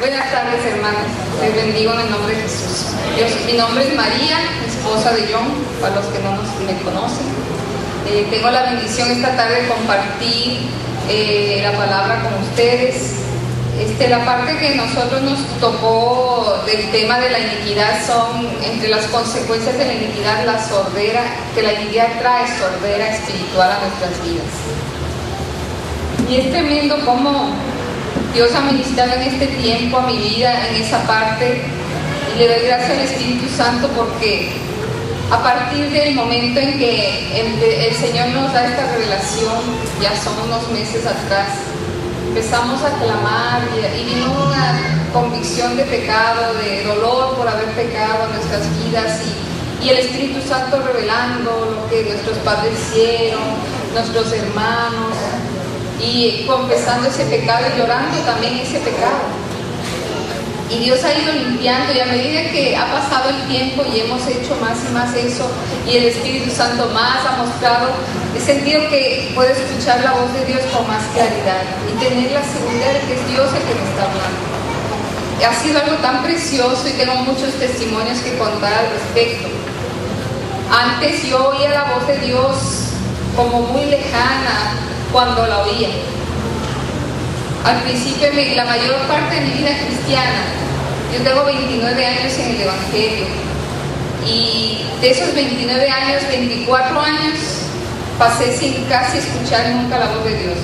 Buenas tardes, hermanos. Les bendigo en el nombre de Jesús. Mi nombre es María, esposa de John, para los que no me conocen. Tengo la bendición esta tarde de compartir la palabra con ustedes. La parte que nosotros nos tocó del tema de la iniquidad son, entre las consecuencias de la iniquidad, la sordera, que la iniquidad trae sordera espiritual a nuestras vidas. Y es tremendo cómo Dios ha ministrado en este tiempo a mi vida en esa parte, y le doy gracias al Espíritu Santo porque a partir del momento en que el Señor nos da esta revelación, ya son unos meses atrás, empezamos a clamar y vino una convicción de pecado, de dolor por haber pecado en nuestras vidas, y el Espíritu Santo revelando lo que nuestros padres hicieron, nuestros hermanos, y confesando ese pecado y llorando también ese pecado. Y Dios ha ido limpiando, y a medida que ha pasado el tiempo y hemos hecho más y más eso, y el Espíritu Santo más ha mostrado, he sentido que puedo escuchar la voz de Dios con más claridad y tener la seguridad de que es Dios el que me está hablando. Ha sido algo tan precioso y tengo muchos testimonios que contar al respecto. Antes yo oía la voz de Dios como muy lejana cuando la oía. Al principio, la mayor parte de mi vida cristiana, yo tengo 29 años en el Evangelio, y de esos 29 años, 24 años pasé sin casi escuchar nunca la voz de Dios.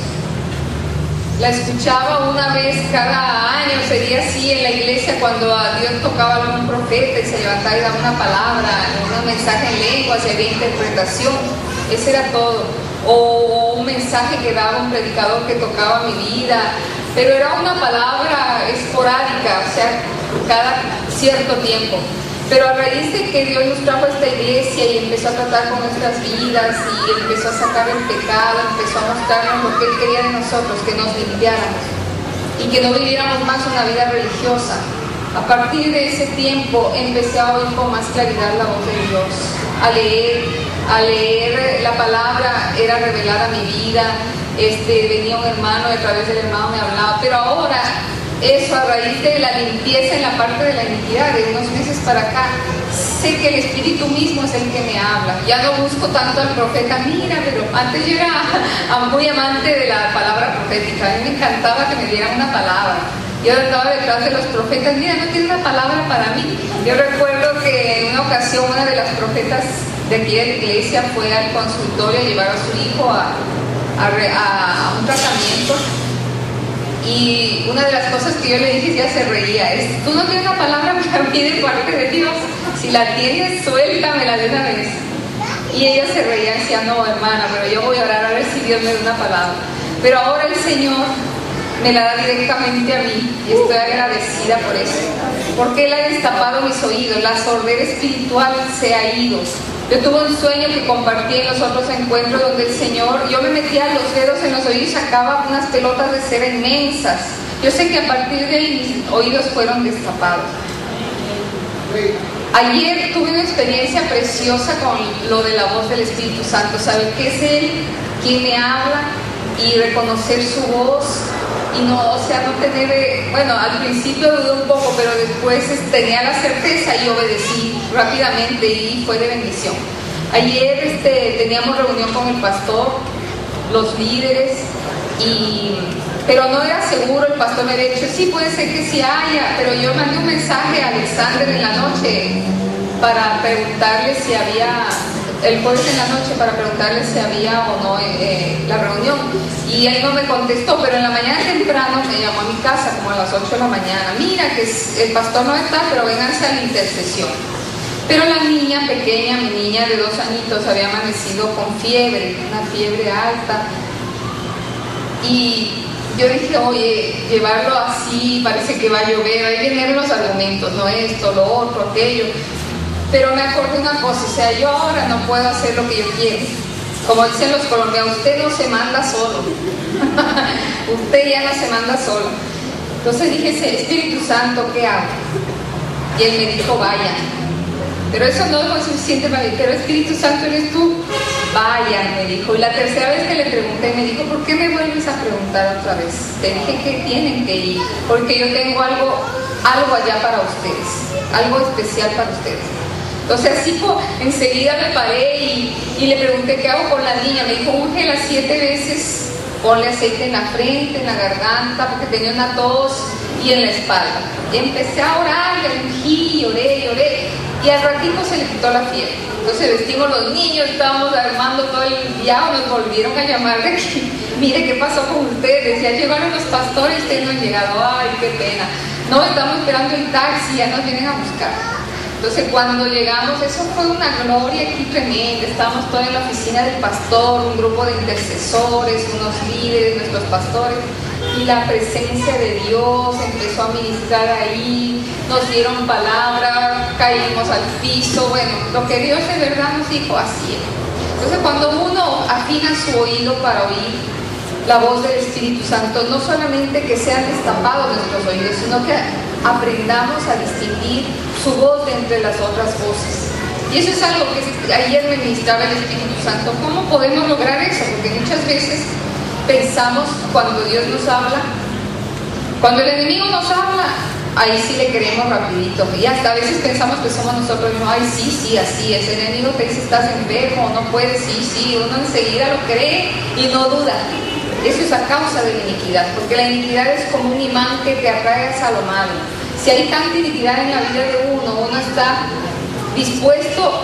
La escuchaba una vez cada año, sería así en la iglesia, cuando a Dios tocaba algún profeta y se levantaba y daba una palabra, un mensaje en lengua, si había interpretación, ese era todo. O un mensaje que daba un predicador que tocaba mi vida, pero era una palabra esporádica, o sea, cada cierto tiempo. Pero a raíz de que Dios nos trajo a esta iglesia y empezó a tratar con nuestras vidas y empezó a sacar el pecado, empezó a mostrarnos lo que Él quería de nosotros, que nos limpiáramos y que no viviéramos más una vida religiosa. A partir de ese tiempo empecé a oír con más claridad la voz de Dios, a leer la palabra, era revelada mi vida. Venía un hermano, a través del hermano me hablaba, pero ahora eso, a raíz de la limpieza en la parte de la iniquidad, de unos meses para acá, sé que el Espíritu mismo es el que me habla. Ya no busco tanto al profeta, mira, pero antes yo era muy amante de la palabra profética, a mí me encantaba que me dieran una palabra. Yo andaba detrás de los profetas, mira, no tiene una palabra para mí. Yo recuerdo que en una ocasión una de las profetas de aquí de la iglesia fue al consultorio a llevar a su hijo a un tratamiento, y una de las cosas que yo le dije, ella se reía, es: tú no tienes una palabra para mí de parte de Dios, si la tienes, suéltamela de una vez. Y ella se reía y decía: no, hermana, pero yo voy a orar a ver si Dios me da una palabra. Pero ahora el Señor me la da directamente a mí, y estoy agradecida por eso, porque Él ha destapado mis oídos, la sordera espiritual se ha ido. Yo tuve un sueño que compartí en los otros encuentros, donde el Señor, yo me metía los dedos en los oídos y sacaba unas pelotas de cera inmensas. Yo sé que a partir de ahí mis oídos fueron destapados. Ayer tuve una experiencia preciosa con lo de la voz del Espíritu Santo, saber que es Él quien me habla y reconocer su voz. Y no, o sea, no tener, bueno, al principio dudé un poco, pero después tenía la certeza y obedecí rápidamente y fue de bendición. Ayer teníamos reunión con el pastor, los líderes, pero no era seguro. El pastor me había dicho: sí, puede ser que sí haya, pero yo mandé un mensaje a Alexander en la noche para preguntarle si había, el jueves en la noche, para preguntarle si había o no la reunión, y él no me contestó, pero en la mañana temprano me llamó a mi casa como a las 8 de la mañana: mira que el pastor no está, pero vénganse a la intercesión. Pero la niña pequeña, mi niña de 2 añitos, había amanecido con fiebre, una fiebre alta, y yo dije: oye, llevarlo así, parece que va a llover, ahí vienen los argumentos, no esto, lo otro, aquello. Pero me acordé una cosa, o sea, yo ahora no puedo hacer lo que yo quiero. Como dicen los colombianos, usted no se manda solo. Usted ya no se manda solo. Entonces dije: Espíritu Santo, ¿qué hago? Y él me dijo: vaya. Pero eso no es lo suficiente para mí. Pero Espíritu Santo, eres tú. vayan, me dijo. Y la tercera vez que le pregunté, me dijo, ¿por qué me vuelves a preguntar otra vez? Te dije que tienen que ir, porque yo tengo algo allá para ustedes, algo especial para ustedes. Entonces así enseguida me paré y le pregunté, ¿qué hago con la niña? Me dijo, úngela 7 veces, ponle aceite en la frente, en la garganta, porque tenía una tos, y en la espalda. Y empecé a orar, le ungí, lloré, y al ratito se le quitó la fiebre. Entonces vestimos los niños, estábamos armando todo el día, nos volvieron a llamar de aquí. Mire, ¿qué pasó con ustedes? Ya llegaron los pastores, ustedes no han llegado. Ay, qué pena. No, estamos esperando el taxi, ya nos vienen a buscar. Entonces cuando llegamos, eso fue una gloria aquí tremenda. Estábamos todos en la oficina del pastor, un grupo de intercesores, unos líderes, nuestros pastores, y la presencia de Dios empezó a ministrar ahí, nos dieron palabra, caímos al piso. Bueno, lo que Dios de verdad nos dijo, así es. Entonces cuando uno afina su oído para oír la voz del Espíritu Santo, no solamente que sean destapados nuestros oídos, sino que aprendamos a distinguir su voz de entre las otras voces. Y eso es algo que ayer me ministraba el Espíritu Santo. ¿Cómo podemos lograr eso? Porque muchas veces pensamos, cuando Dios nos habla, cuando el enemigo nos habla, ahí sí le creemos rapidito. Y hasta a veces pensamos que somos nosotros mismos. Ay, sí, así es. El enemigo te dice, estás enfermo, no puedes, sí. Uno enseguida lo cree y no duda. Eso es a causa de la iniquidad, porque la iniquidad es como un imán que te atrae a lo malo. Si hay tanta iniquidad en la vida de uno está dispuesto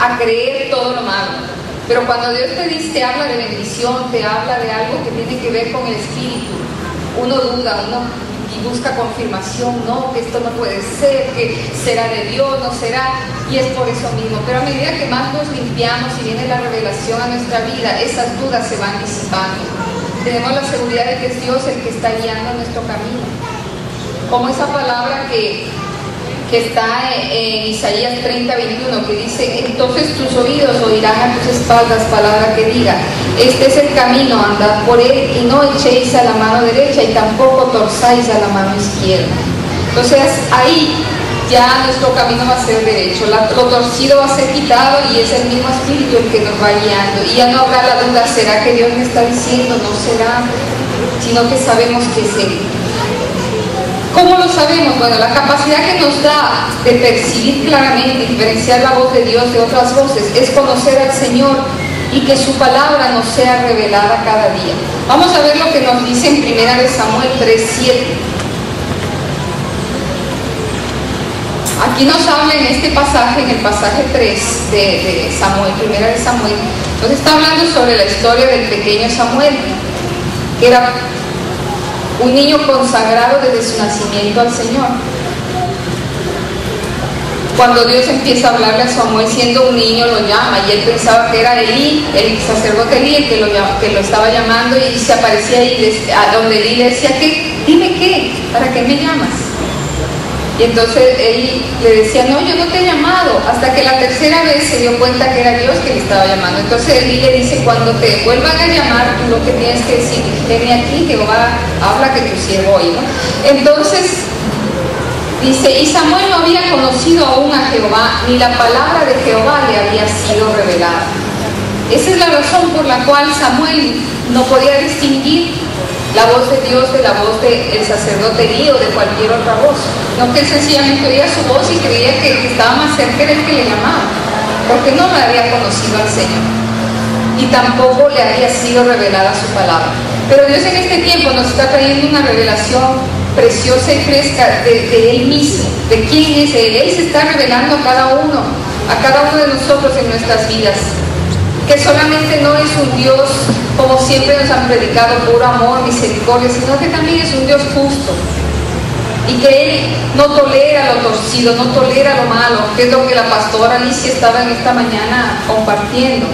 a creer todo lo malo. Pero cuando Dios te habla de bendición, te habla de algo que tiene que ver con el Espíritu, uno duda, uno busca confirmación, no, que esto no puede ser, que será de Dios, no será, y es por eso mismo. Pero a medida que más nos limpiamos y viene la revelación a nuestra vida, esas dudas se van disipando. Tenemos la seguridad de que es Dios el que está guiando nuestro camino. Como esa palabra que está en Isaías 30:21, que dice, entonces tus oídos oirán a tus espaldas palabra que diga, este es el camino, andad por él, y no echéis a la mano derecha, y tampoco torzáis a la mano izquierda. Entonces ahí ya nuestro camino va a ser derecho, lo torcido va a ser quitado, y es el mismo Espíritu el que nos va guiando, y ya no habrá la duda, ¿será que Dios me está diciendo? No será, sino que sabemos que es Él. ¿Cómo lo sabemos? Bueno, la capacidad que nos da de percibir claramente, diferenciar la voz de Dios de otras voces, es conocer al Señor y que su palabra nos sea revelada cada día. Vamos a ver lo que nos dice en 1 Samuel 3:7. Aquí nos habla en este pasaje, en el pasaje 3 de Samuel, 1 Samuel, nos está hablando sobre la historia del pequeño Samuel, que era un niño consagrado desde su nacimiento al Señor. Cuando Dios empieza a hablarle a Samuel siendo un niño, lo llama, y él pensaba que era Elí, el sacerdote Elí, el que lo estaba llamando, y se aparecía ahí, a donde Elí le decía, dime qué, ¿para qué me llamas? Y entonces él le decía, no, yo no te he llamado, hasta que la tercera vez se dio cuenta que era Dios que le estaba llamando. Entonces Elí le dice, cuando te vuelvan a llamar, tú lo que tienes que decir, ven aquí, Jehová habla que tu siervo oye, ¿no? Entonces dice, y Samuel no había conocido aún a Jehová, ni la palabra de Jehová le había sido revelada. Esa es la razón por la cual Samuel no podía distinguir la voz de Dios de la voz del sacerdote Elí o de cualquier otra voz, no que él sencillamente oía su voz y creía que estaba más cerca del que le llamaba, porque no le había conocido al Señor y tampoco le había sido revelada su palabra. Pero Dios en este tiempo nos está trayendo una revelación preciosa y fresca de Él mismo, de quién es Él. Él se está revelando a cada uno de nosotros en nuestras vidas, que solamente no es un Dios como siempre nos han predicado, puro amor, misericordia, sino que también es un Dios justo, y que Él no tolera lo torcido, no tolera lo malo, que es lo que la pastora Alicia estaba en esta mañana compartiendo,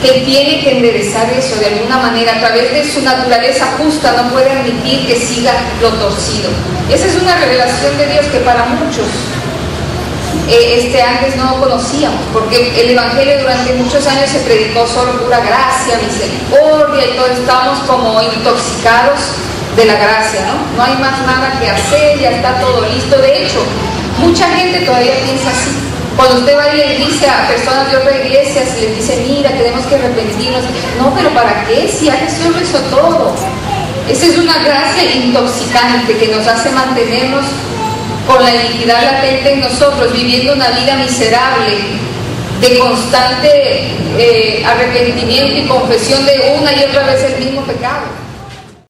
que Él tiene que enderezar eso de alguna manera. A través de su naturaleza justa no puede admitir que siga lo torcido. Esa es una revelación de Dios que para muchos antes no conocíamos, porque el Evangelio durante muchos años se predicó solo pura gracia, misericordia, y todos estamos como intoxicados de la gracia, ¿no? No hay más nada que hacer, ya está todo listo. De hecho, mucha gente todavía piensa así. Cuando usted va y le dice a personas de otras iglesias, les dice, mira, tenemos que arrepentirnos. No, pero ¿para qué? Si ya Jesús lo hizo todo. Esa es una gracia intoxicante que nos hace mantenernos con la iniquidad latente en nosotros, viviendo una vida miserable, de constante arrepentimiento y confesión de una y otra vez el mismo pecado.